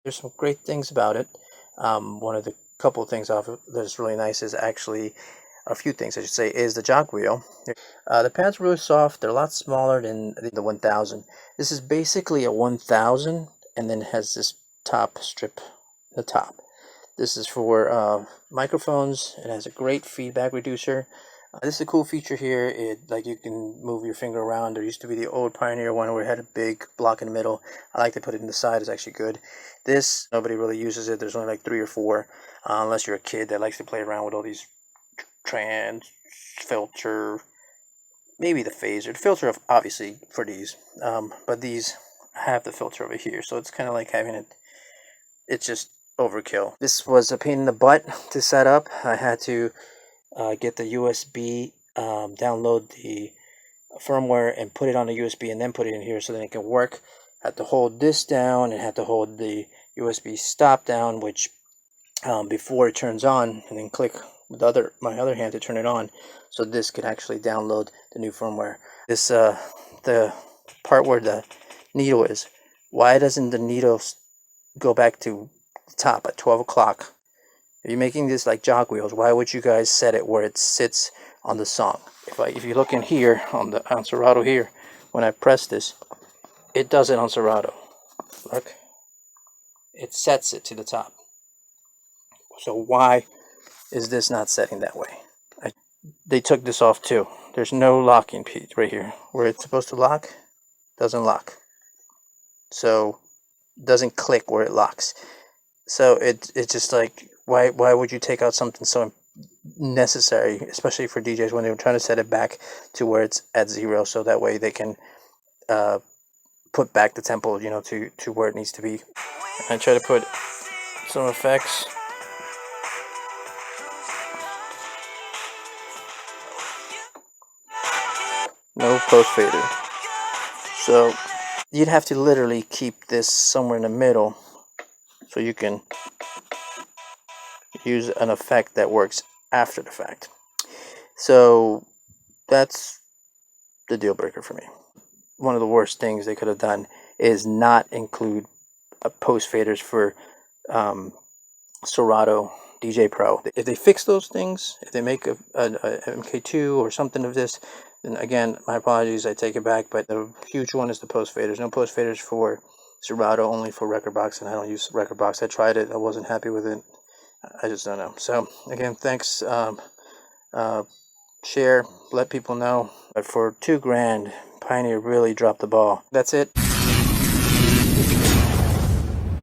There's some great things about it. One of the couple of things off of that's really nice is actually a few things I should say is the jog wheel. The pads are really soft. They're a lot smaller than the 1000. This is basically a 1000 and then has this top strip at the top. This is for microphones. It has a great feedback reducer. This is a cool feature here. Like you can move your finger around. There used to be the old Pioneer one where it had a big block in the middle. I like to put it in the side. It's actually good. This, nobody really uses it. There's only like 3 or 4, unless you're a kid that likes to play around with all these trans filter, maybe the phaser. The filter obviously for these, but these have the filter over here, so it's kind of like having it. It's just overkill. This was a pain in the butt to set up. I had to get the USB, download the firmware and put it on the USB and then put it in here so that it can work. Had to hold this down and had to hold the USB stop down, which before it turns on, and then click with my other hand to turn it on, so this could actually download the new firmware. This the part where the needle is. Why doesn't the needle go back to the top at 12 o'clock? If you're making this like jog wheels, why would you guys set it where it sits on the song? If you look in here on Serato here, when I press this, it does it on Serato. Look, it sets it to the top. So why is this not setting that way? They took this off too. There's no locking piece right here where it's supposed to lock. Doesn't lock. So doesn't click where it locks. So it's just like, why would you take out something so necessary, especially for DJs when they were trying to set it back to where it's at 0, so that way they can put back the tempo, to where it needs to be. I try to put some effects. No post fader. So you'd have to literally keep this somewhere in the middle so you can use an effect that works after the fact. So that's the deal breaker for me. One of the worst things they could have done is not include post faders for Serato DJ Pro. If they fix those things, if they make a MK2 or something of this, then again, my apologies, I take it back. But the huge one is the post faders. No post faders for Serato, only for Rekordbox, and I don't use Rekordbox. I tried it, I wasn't happy with it. I just don't know. So again, thanks. Share, let people know. But for $2,000, Pioneer really dropped the ball. That's it.